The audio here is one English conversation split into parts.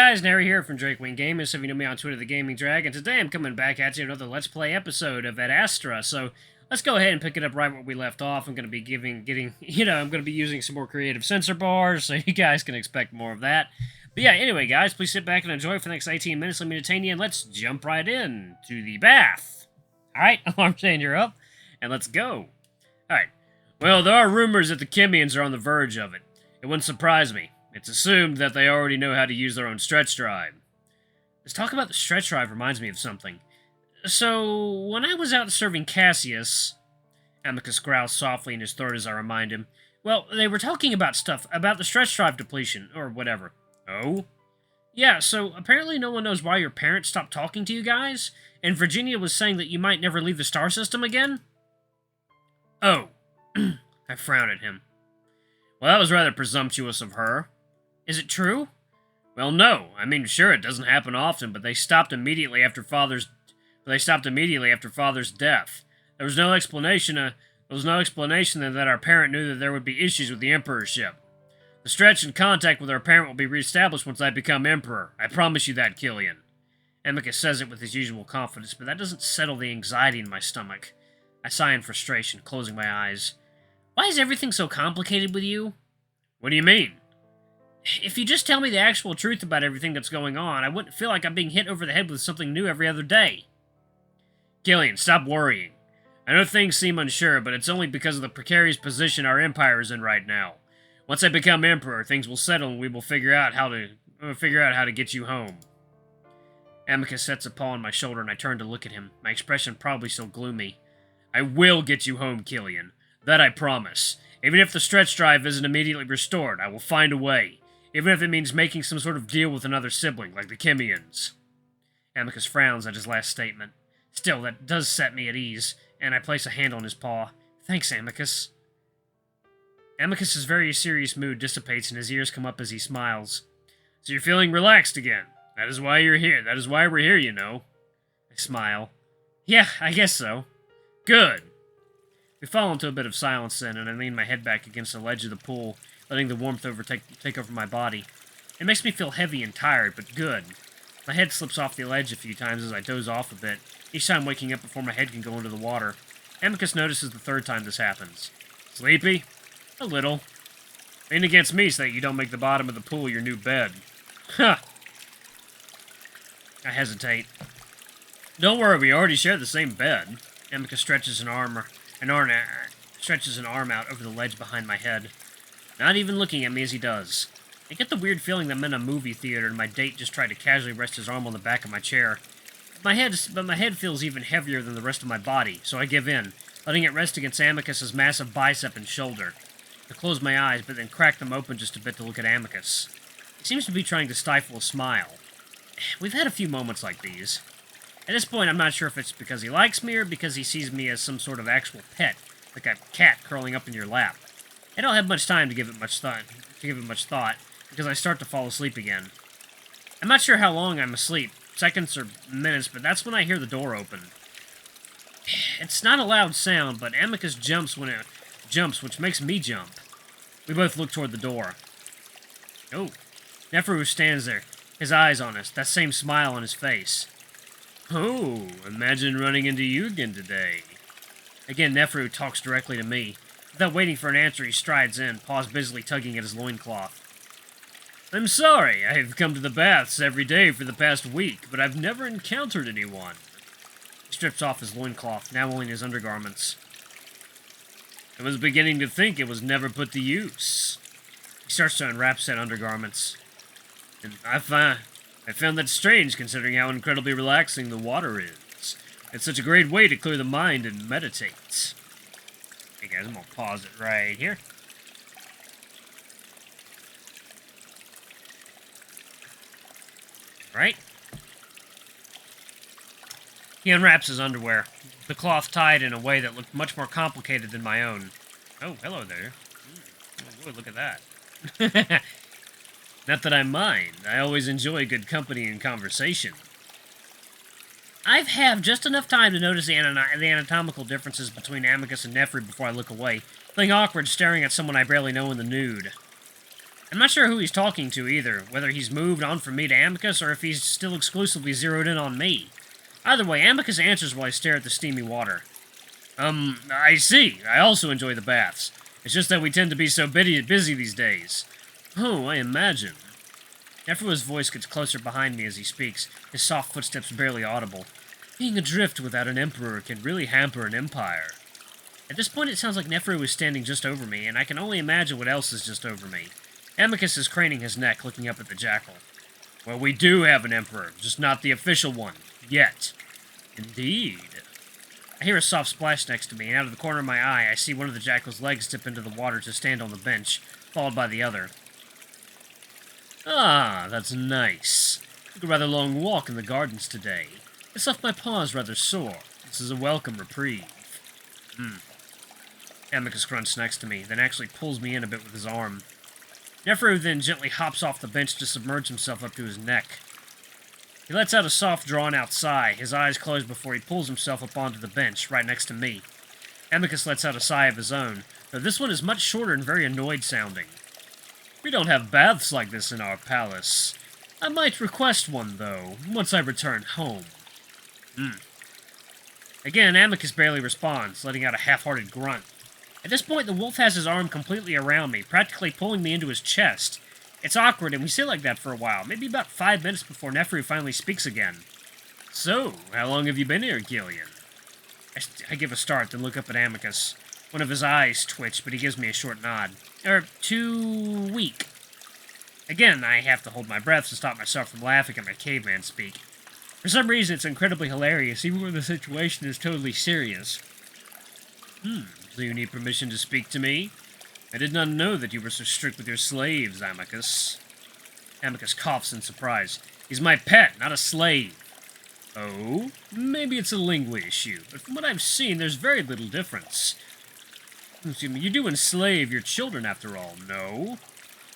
guys, Nary here from Drakewing Gaming. So if you know me on Twitter, the Gaming Dragon. Today I'm coming back at you another Let's Play episode of Adastra. So let's go ahead and pick it up right where we left off. I'm going to be I'm going to be using some more creative sensor bars, so you guys can expect more of that. But yeah, anyway, guys, please sit back and enjoy for the next 18 minutes. Let me entertain you, and let's jump right in to the bath. Alright, alarm saying you're up, and let's go. Alright, well, there are rumors that the Kyllians are on the verge of it. It wouldn't surprise me. It's assumed that they already know how to use their own stretch drive. This talk about the stretch drive reminds me of something. So, when I was out serving Cassius, Amicus growls softly in his throat as I remind him, well, they were talking about stuff, about the stretch drive depletion, or whatever. Oh? Yeah, so apparently no one knows why your parents stopped talking to you guys, and Virginia was saying that you might never leave the star system again? Oh. I frown at him. Well, that was rather presumptuous of her. Is it true? Well, no. I mean, sure, it doesn't happen often, but they stopped immediately after Father's death. There was no explanation that our parent knew that there would be issues with the Emperorship. The stretch and contact with our parent will be reestablished once I become Emperor. I promise you that, Kyllian. Amicus says it with his usual confidence, but that doesn't settle the anxiety in my stomach. I sigh in frustration, closing my eyes. Why is everything so complicated with you? What do you mean? If you just tell me the actual truth about everything that's going on, I wouldn't feel like I'm being hit over the head with something new every other day. Kyllian, stop worrying. I know things seem unsure, but it's only because of the precarious position our empire is in right now. Once I become emperor, things will settle and we will figure out how to get you home. Amicus sets a paw on my shoulder and I turn to look at him, my expression probably still gloomy. I will get you home, Kyllian. That I promise. Even if the stretch drive isn't immediately restored, I will find a way. Even if it means making some sort of deal with another sibling, like the Kyllians. Amicus frowns at his last statement. Still, that does set me at ease, and I place a hand on his paw. Thanks, Amicus. Amicus's very serious mood dissipates and his ears come up as he smiles. So you're feeling relaxed again. That is why you're here. That is why we're here, you know. I smile. Yeah, I guess so. Good. We fall into a bit of silence then, and I lean my head back against the ledge of the pool, letting the warmth take over my body. It makes me feel heavy and tired, but good. My head slips off the ledge a few times as I doze off a bit, each time waking up before my head can go into the water. Amicus notices the third time this happens. Sleepy? A little. Lean against me so that you don't make the bottom of the pool your new bed. Huh. I hesitate. Don't worry, we already share the same bed. Amicus stretches an arm out over the ledge behind my head, not even looking at me as he does. I get the weird feeling that I'm in a movie theater and my date just tried to casually rest his arm on the back of my chair. But my head feels even heavier than the rest of my body, so I give in, letting it rest against Amicus's massive bicep and shoulder. I close my eyes, but then crack them open just a bit to look at Amicus. He seems to be trying to stifle a smile. We've had a few moments like these. At this point, I'm not sure if it's because he likes me or because he sees me as some sort of actual pet, like a cat curling up in your lap. I don't have much time to give it much thought, because I start to fall asleep again. I'm not sure how long I'm asleep, seconds or minutes, but that's when I hear the door open. It's not a loud sound, but Amicus jumps when it jumps, which makes me jump. We both look toward the door. Oh, Neferu stands there, his eyes on us, that same smile on his face. Oh, imagine running into you again today. Again, Neferu talks directly to me. Without waiting for an answer, he strides in, paws busily tugging at his loincloth. I'm sorry, I've come to the baths every day for the past week, but I've never encountered anyone. He strips off his loincloth, now only in his undergarments. I was beginning to think it was never put to use. He starts to unwrap said undergarments. And I found that strange, considering how incredibly relaxing the water is. It's such a great way to clear the mind and meditate. Hey guys, I'm gonna pause it right here. Right? He unwraps his underwear, the cloth tied in a way that looked much more complicated than my own. Oh, hello there. Oh, boy, look at that. Not that I mind. I always enjoy good company and conversation. I've had just enough time to notice the anatomical differences between Amicus and Neferu before I look away, feeling awkward staring at someone I barely know in the nude. I'm not sure who he's talking to either, whether he's moved on from me to Amicus or if he's still exclusively zeroed in on me. Either way, Amicus answers while I stare at the steamy water. I see. I also enjoy the baths. It's just that we tend to be so busy these days. Oh, I imagine. Neferu's voice gets closer behind me as he speaks, his soft footsteps barely audible. Being adrift without an emperor can really hamper an empire. At this point, it sounds like Neferu is standing just over me, and I can only imagine what else is just over me. Amicus is craning his neck, looking up at the jackal. Well, we do have an emperor, just not the official one. Yet. Indeed. I hear a soft splash next to me, and out of the corner of my eye, I see one of the jackal's legs dip into the water to stand on the bench, followed by the other. Ah, that's nice. Took a rather long walk in the gardens today. It's left my paws rather sore. This is a welcome reprieve. Amicus grunts next to me, then actually pulls me in a bit with his arm. Neferu then gently hops off the bench to submerge himself up to his neck. He lets out a soft, drawn-out sigh, his eyes closed before he pulls himself up onto the bench, right next to me. Amicus lets out a sigh of his own, though this one is much shorter and very annoyed-sounding. We don't have baths like this in our palace. I might request one, though, once I return home. Again, Amicus barely responds, letting out a half-hearted grunt. At this point, the wolf has his arm completely around me, practically pulling me into his chest. It's awkward, and we sit like that for a while, maybe about 5 minutes before Neferu finally speaks again. So, how long have you been here, Kyllian? I give a start, then look up at Amicus. One of his eyes twitch, but he gives me a short nod. 2 week. Again, I have to hold my breath to stop myself from laughing at my caveman speak. For some reason, it's incredibly hilarious, even when the situation is totally serious. So you need permission to speak to me? I did not know that you were so strict with your slaves, Amicus. Amicus coughs in surprise. He's my pet, not a slave. Oh? Maybe it's a lingua issue, but from what I've seen, there's very little difference. Excuse me, you do enslave your children, after all, no?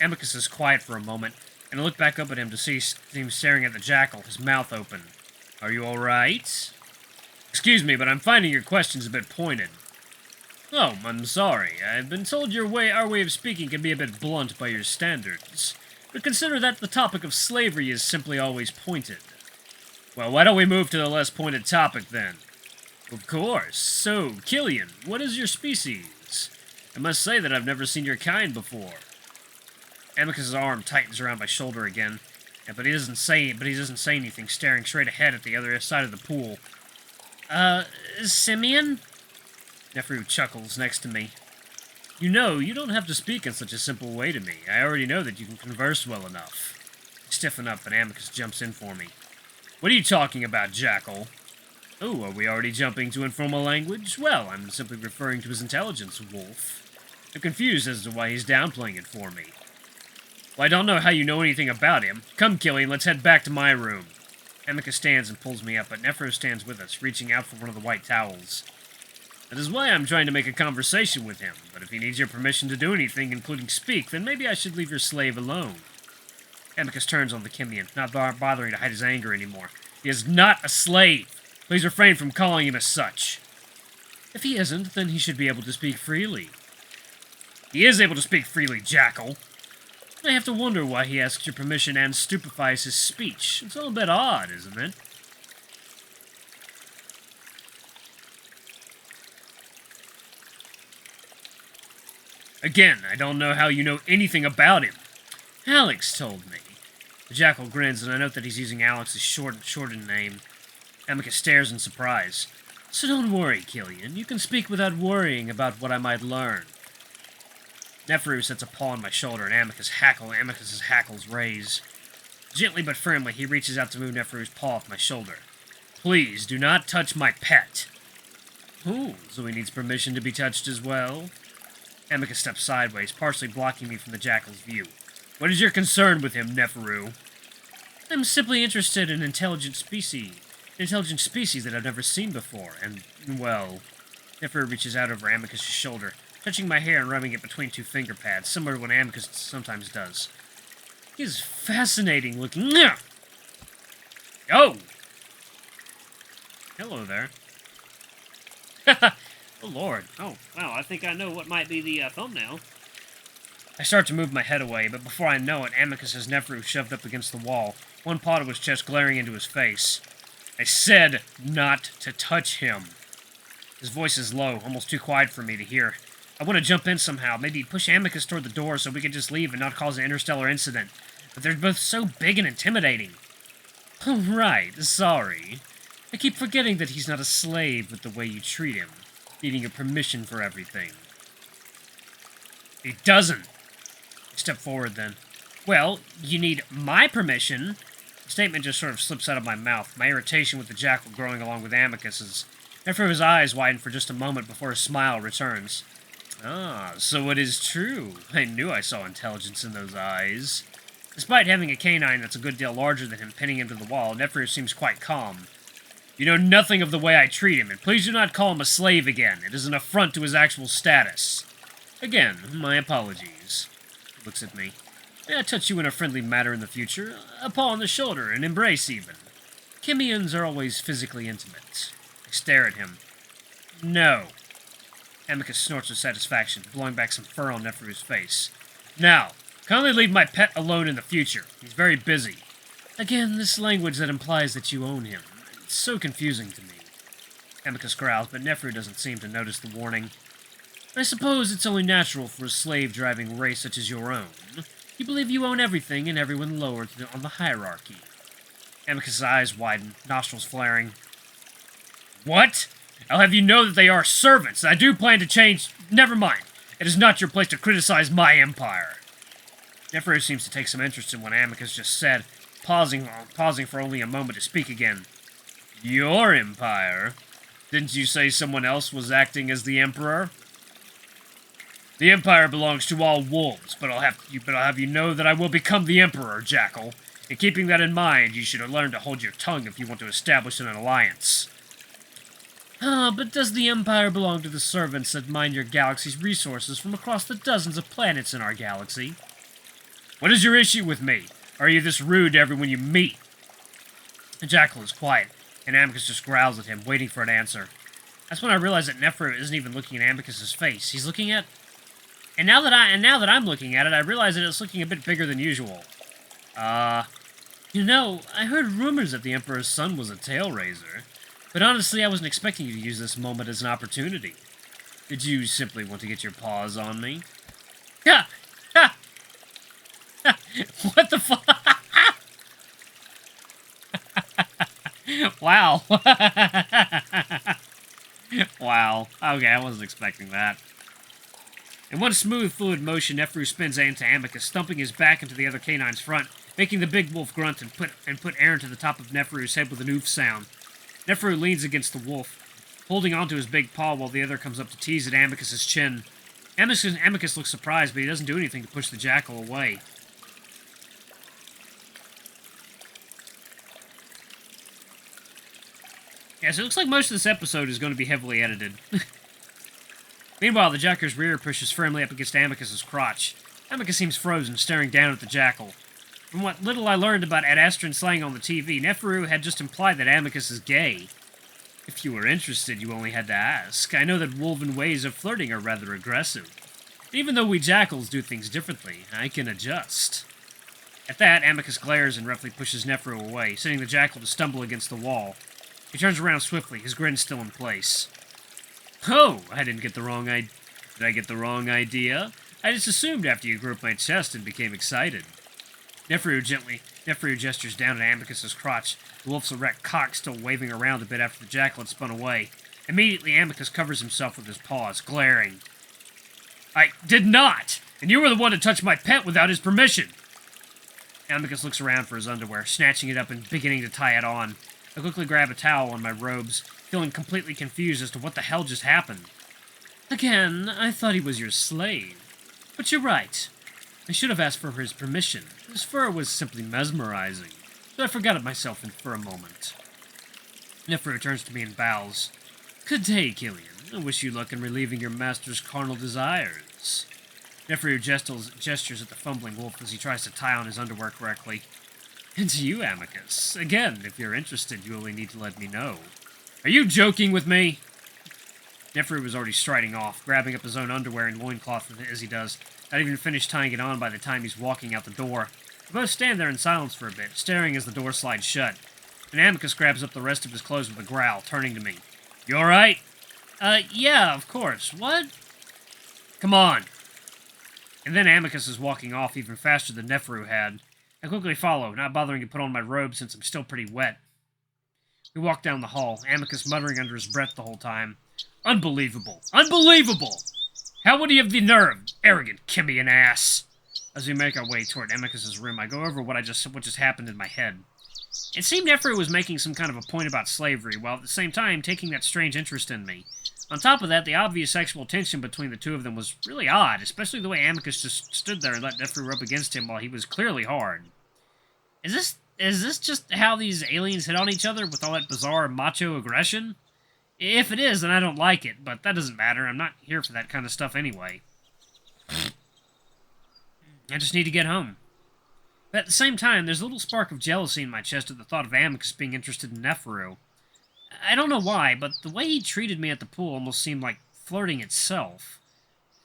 Amicus is quiet for a moment, and I look back up at him to see him staring at the jackal, his mouth open. Are you alright? Excuse me, but I'm finding your questions a bit pointed. Oh, I'm sorry. I've been told our way of speaking can be a bit blunt by your standards. But consider that the topic of slavery is simply always pointed. Well, why don't we move to the less pointed topic, then? Of course. So, Kyllian, what is your species? I must say that I've never seen your kind before. Amicus's arm tightens around my shoulder again, but he doesn't say anything, staring straight ahead at the other side of the pool. Simeon? Neferu chuckles next to me. You know, you don't have to speak in such a simple way to me. I already know that you can converse well enough. I stiffen up, and Amicus jumps in for me. What are you talking about, Jackal? Oh, are we already jumping to informal language? Well, I'm simply referring to his intelligence, Wolf. I'm confused as to why he's downplaying it for me. Well, I don't know how you know anything about him. Come, Kyllian, let's head back to my room. Amicus stands and pulls me up, but Neferu stands with us, reaching out for one of the white towels. That is why I'm trying to make a conversation with him, but if he needs your permission to do anything, including speak, then maybe I should leave your slave alone. Amicus turns on the Kyllian, not bothering to hide his anger anymore. He is not a slave. Please refrain from calling him as such. If he isn't, then he should be able to speak freely. He is able to speak freely, Jackal. I have to wonder why he asks your permission and stupefies his speech. It's all a bit odd, isn't it? Again, I don't know how you know anything about him. Alex told me. The jackal grins, and I note that he's using Alex's shortened name. Amicus stares in surprise. So don't worry, Kyllian. You can speak without worrying about what I might learn. Neferu sets a paw on my shoulder, and Amicus's hackles raise. Gently but firmly, he reaches out to move Neferu's paw off my shoulder. Please, do not touch my pet. Oh, so he needs permission to be touched as well? Amicus steps sideways, partially blocking me from the jackal's view. What is your concern with him, Neferu? I'm simply interested in intelligent species that I've never seen before, and, well... Neferu reaches out over Amicus' shoulder, touching my hair and rubbing it between 2 finger pads, similar to what Amicus sometimes does. He is fascinating looking. Oh! Hello there. Oh, Lord. Oh, wow, I think I know what might be the thumbnail. I start to move my head away, but before I know it, Amicus has Neferu shoved up against the wall, one paw to his chest glaring into his face. I said not to touch him. His voice is low, almost too quiet for me to hear. I want to jump in somehow, maybe push Amicus toward the door so we can just leave and not cause an interstellar incident. But they're both so big and intimidating. Oh, right, sorry. I keep forgetting that he's not a slave with the way you treat him, needing your permission for everything. He doesn't. I step forward then. Well, you need my permission? The statement just sort of slips out of my mouth, my irritation with the jackal growing along with Amicus's. Therefore his eyes widen for just a moment before a smile returns. Ah, so it is true. I knew I saw intelligence in those eyes. Despite having a canine that's a good deal larger than him pinning him to the wall, Neferu seems quite calm. You know nothing of the way I treat him, and please do not call him a slave again. It is an affront to his actual status. Again, my apologies. He looks at me. May I touch you in a friendly manner in the future? A paw on the shoulder, an embrace even. Kyllians are always physically intimate. I stare at him. No. Amicus snorts with satisfaction, blowing back some fur on Neferu's face. Now, kindly leave my pet alone in the future. He's very busy. Again, this language that implies that you own him. It's so confusing to me. Amicus growls, but Neferu doesn't seem to notice the warning. I suppose it's only natural for a slave-driving race such as your own. You believe you own everything and everyone lower on the hierarchy. Amicus' eyes widen, nostrils flaring. What? I'll have you know that they are servants. I do plan to change... Never mind. It is not your place to criticize my empire. Neferu seems to take some interest in what Amicus just said, pausing for only a moment to speak again. Your empire? Didn't you say someone else was acting as the emperor? The empire belongs to all wolves, but I'll have you know that I will become the emperor, Jackal. And keeping that in mind, you should learn to hold your tongue if you want to establish an alliance. Ah, but does the empire belong to the servants that mine your galaxy's resources from across the dozens of planets in our galaxy? What is your issue with me? Are you this rude to everyone you meet? The Jackal is quiet, and Amicus just growls at him, waiting for an answer. That's when I realize that Neferu isn't even looking at Amicus's face. He's looking at... And now that I'm looking at it, I realize that it's looking a bit bigger than usual. You know, I heard rumors that the Emperor's son was a tail raiser. But honestly, I wasn't expecting you to use this moment as an opportunity. Did you simply want to get your paws on me? Ha! Ha! Ha! What the fuck? Wow. Wow. Okay, I wasn't expecting that. In one smooth, fluid motion, Neferu spins into Amicus, thumping his back into the other canine's front, making the big wolf grunt and put Aaron to the top of Neferu's head with an oof sound. Neferu leans against the wolf, holding onto his big paw while the other comes up to tease at Amicus's chin. Amicus looks surprised, but he doesn't do anything to push the jackal away. Yeah, so it looks like most of this episode is going to be heavily edited. Meanwhile, the jackal's rear pushes firmly up against Amicus's crotch. Amicus seems frozen, staring down at the jackal. From what little I learned about Adastran slang on the TV, Neferu had just implied that Amicus is gay. If you were interested, you only had to ask. I know that wolven ways of flirting are rather aggressive. Even though we jackals do things differently, I can adjust. At that, Amicus glares and roughly pushes Neferu away, sending the jackal to stumble against the wall. He turns around swiftly, his grin still in place. Oh, I didn't get the wrong idea. Did I get the wrong idea? I just assumed after you groped my chest and became excited. Neferu gestures down at Amicus's crotch, the wolf's erect cock still waving around a bit after the jackal had spun away. Immediately, Amicus covers himself with his paws, glaring. I did not! And you were the one to touch my pet without his permission! Amicus looks around for his underwear, snatching it up and beginning to tie it on. I quickly grab a towel on my robes, feeling completely confused as to what the hell just happened. Again, I thought he was your slave. But you're right. I should have asked for his permission. His fur was simply mesmerizing, so I forgot it myself for a moment. Neferu turns to me and bows. Good day, Kyllian. I wish you luck in relieving your master's carnal desires. Neferu gestures at the fumbling wolf as he tries to tie on his underwear correctly. And to you, Amicus. Again, if you're interested, you only need to let me know. Are you joking with me? Neferu was already striding off, grabbing up his own underwear and loincloth as he does. Not even finished tying it on by the time he's walking out the door. We both stand there in silence for a bit, staring as the door slides shut. And Amicus grabs up the rest of his clothes with a growl, turning to me. You alright? Yeah, of course. What? Come on. And then Amicus is walking off even faster than Neferu had. I quickly follow, not bothering to put on my robe since I'm still pretty wet. We walk down the hall, Amicus muttering under his breath the whole time. Unbelievable. Unbelievable! How would he have the nerve? Arrogant Kyllian ass! As we make our way toward Amicus's room, I go over what just happened in my head. It seemed Neferu was making some kind of a point about slavery, while at the same time taking that strange interest in me. On top of that, the obvious sexual tension between the two of them was really odd, especially the way Amicus just stood there and let Neferu rub against him while he was clearly hard. Is this just how these aliens hit on each other, with all that bizarre macho aggression? If it is, then I don't like it, but that doesn't matter. I'm not here for that kind of stuff anyway. I just need to get home. But at the same time, there's a little spark of jealousy in my chest at the thought of Amicus being interested in Neferu. I don't know why, but the way he treated me at the pool almost seemed like flirting itself.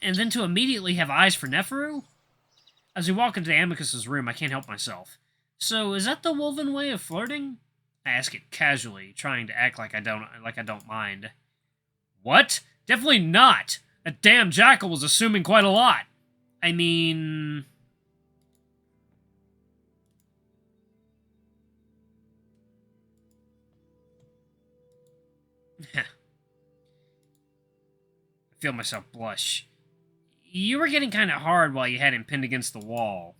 And then to immediately have eyes for Neferu? As we walk into Amicus's room, I can't help myself. So, is that the woven way of flirting? I ask it casually, trying to act like I don't mind. What? Definitely not! That damn jackal was assuming quite a lot. I mean... I feel myself blush. You were getting kind of hard while you had him pinned against the wall.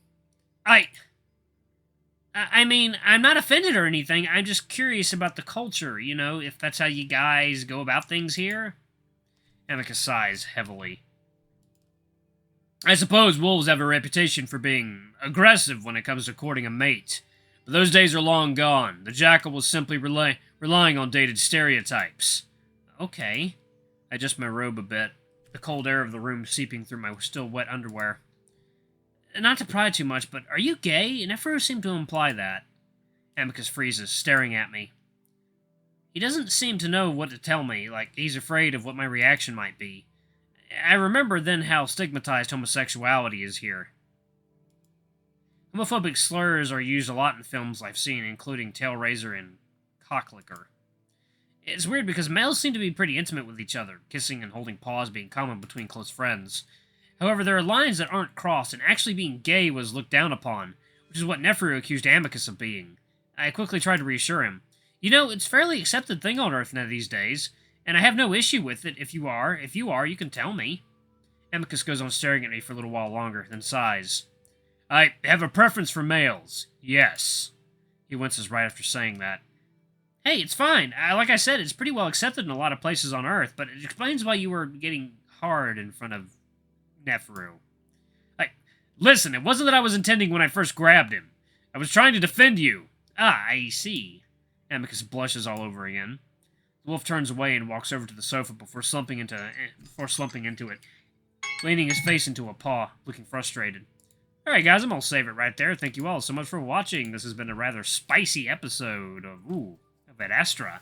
I mean, I'm not offended or anything. I'm just curious about the culture, you know, if that's how you guys go about things here. Amicus sighs heavily. I suppose wolves have a reputation for being aggressive when it comes to courting a mate. But those days are long gone. The jackal was simply relying on dated stereotypes. Okay. I adjust my robe a bit, the cold air of the room seeping through my still wet underwear. Not to pry too much, but are you gay? Neferu seemed to imply that. Amicus freezes, staring at me. He doesn't seem to know what to tell me, like he's afraid of what my reaction might be. I remember then how stigmatized homosexuality is here. Homophobic slurs are used a lot in films I've seen, including Tailraiser and Cocklicker. It's weird because males seem to be pretty intimate with each other, kissing and holding paws being common between close friends. However, there are lines that aren't crossed, and actually being gay was looked down upon, which is what Neferu accused Amicus of being. I quickly tried to reassure him. You know, it's a fairly accepted thing on Earth now these days, and I have no issue with it if you are. If you are, you can tell me. Amicus goes on staring at me for a little while longer, then sighs. I have a preference for males. Yes. He winces right after saying that. Hey, it's fine. Like I said, it's pretty well accepted in a lot of places on Earth, but it explains why you were getting hard in front of Neferu. Listen, it wasn't that I was intending when I first grabbed him. I was trying to defend you. Ah, I see. Amicus blushes all over again. The wolf turns away and walks over to the sofa before slumping into it, leaning his face into a paw, looking frustrated. Alright guys, I'm gonna save it right there. Thank you all so much for watching. This has been a rather spicy episode of Adastra.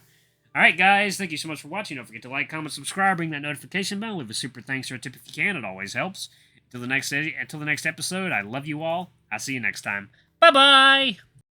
Alright guys, thank you so much for watching. Don't forget to like, comment, subscribe, ring that notification bell, leave a super thanks or a tip if you can. It always helps. Until the next episode, I love you all. I'll see you next time. Bye-bye!